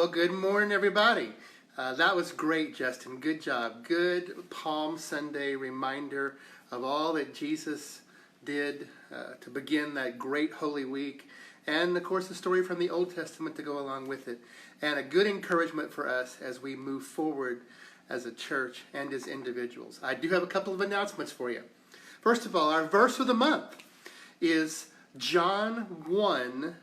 Well, good morning, everybody. That was great, Justin. Good job. Good Palm Sunday reminder of all that Jesus did to begin that great Holy Week. And, of course, the story from the Old Testament to go along with it. And a good encouragement for us as we move forward as a church and as individuals. I do have a couple of announcements for you. First of all, our verse of the month is John 1,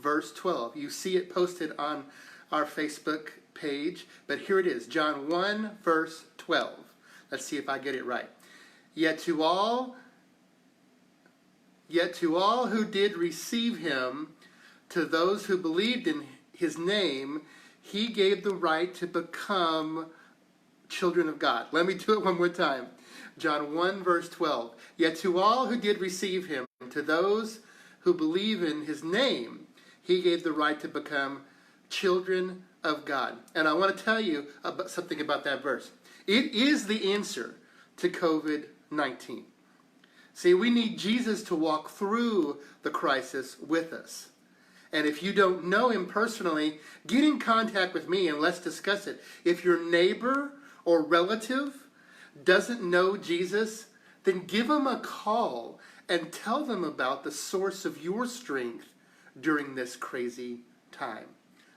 verse 12. You see it posted on our Facebook page, but here it is, John 1, verse 12. Let's see if I get it right. Yet to all who did receive him, to those who believed in his name, he gave the right to become children of God. Let me do it one more time. John 1, verse 12. Yet to all who did receive him, to those who believe in his name, he gave the right to become children of God. And I want to tell you something about that verse. It is the answer to COVID-19. See, we need Jesus to walk through the crisis with us. And if you don't know him personally, get in contact with me and let's discuss it. If your neighbor or relative doesn't know Jesus, then give them a call and tell them about the source of your strength during this crazy time.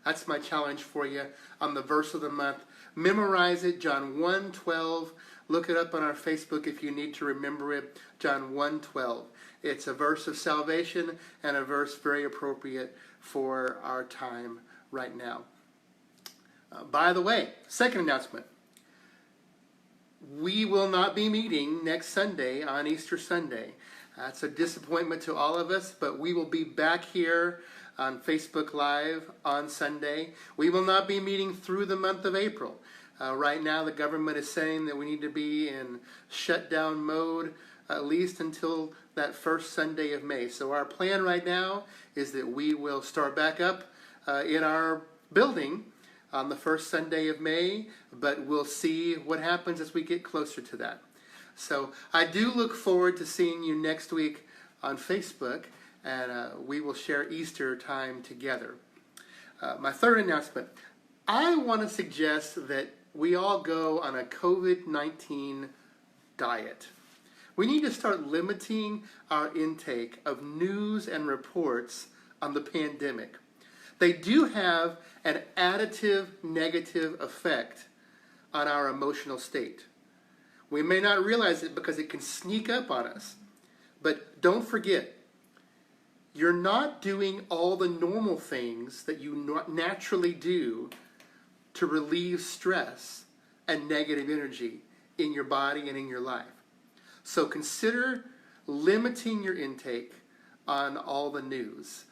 That's my challenge for you on the verse of the month. Memorize it, John 1:12. Look it up on our Facebook if you need to remember it, John 1:12. It's a verse of salvation and a verse very appropriate for our time right now. By the way, second announcement. We will not be meeting next Sunday on Easter Sunday. That's a disappointment to all of us, but we will be back here on Facebook Live on Sunday. We will not be meeting through the month of April. Right now, the government is saying that we need to be in shutdown mode at least until that first Sunday of May. So our plan right now is that we will start back up in our building on the first Sunday of May, but we'll see what happens as we get closer to that. So I do look forward to seeing you next week on Facebook, and we will share Easter time together. My third announcement, I want to suggest that we all go on a COVID-19 diet. We need to start limiting our intake of news and reports on the pandemic. They do have an additive negative effect on our emotional state. We may not realize it because it can sneak up on us. But don't forget, you're not doing all the normal things that you naturally do to relieve stress and negative energy in your body and in your life. So consider limiting your intake on all the news.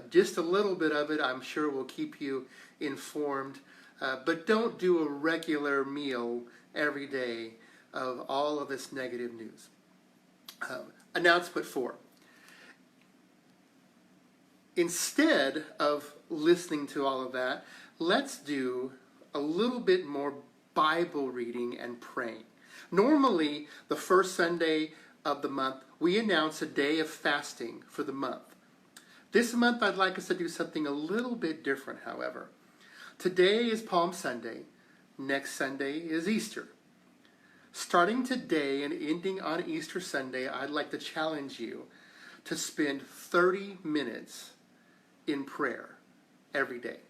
Just a little bit of it, I'm sure, will keep you informed. But don't do a regular meal every day of all of this negative news. Announcement 4. Instead of listening to all of that, let's do a little bit more Bible reading and praying. Normally, the first Sunday of the month, we announce a day of fasting for the month. This month, I'd like us to do something a little bit different, however. Today is Palm Sunday. Next Sunday is Easter. Starting today and ending on Easter Sunday, I'd like to challenge you to spend 30 minutes in prayer every day.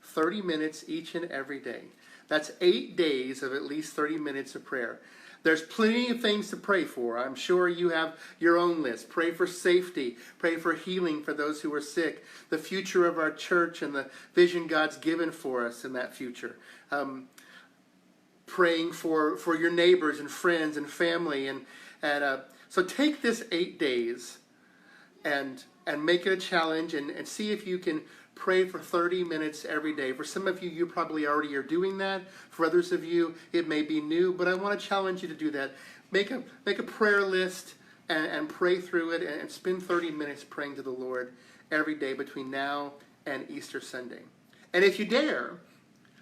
30 minutes each and every day. That's 8 days of at least 30 minutes of prayer. There's plenty of things to pray for. I'm sure you have your own list. Pray for safety. Pray for healing for those who are sick. The future of our church and the vision God's given for us in that future. Praying for your neighbors and friends and family. So take this 8 days and make it a challenge and see if you can pray for 30 minutes every day. For some of you, you probably already are doing that. For others of you, it may be new, but I want to challenge you to do that. Make a prayer list and pray through it and spend 30 minutes praying to the Lord every day between now and Easter Sunday. And if you dare,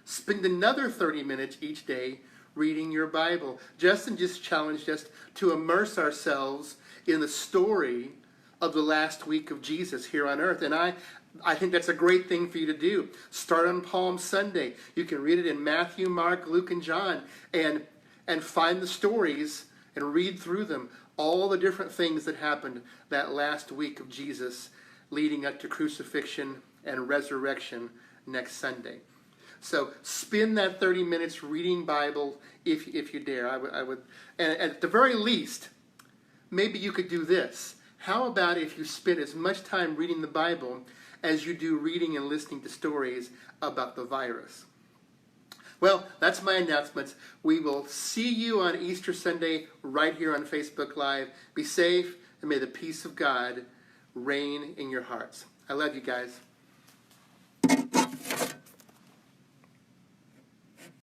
spend another 30 minutes each day reading your Bible. Justin just challenged us to immerse ourselves in the story of the last week of Jesus here on earth. And I think that's a great thing for you to do. Start on Palm Sunday. You can read it in Matthew, Mark, Luke, and John, and find the stories and read through them, all the different things that happened that last week of Jesus leading up to crucifixion and resurrection next Sunday. So spend that 30 minutes reading Bible if you dare. I would, and at the very least, maybe you could do this. How about if you spend as much time reading the Bible as you do reading and listening to stories about the virus? Well, that's my announcements. We will see you on Easter Sunday right here on Facebook Live. Be safe, and may the peace of God reign in your hearts. I love you guys.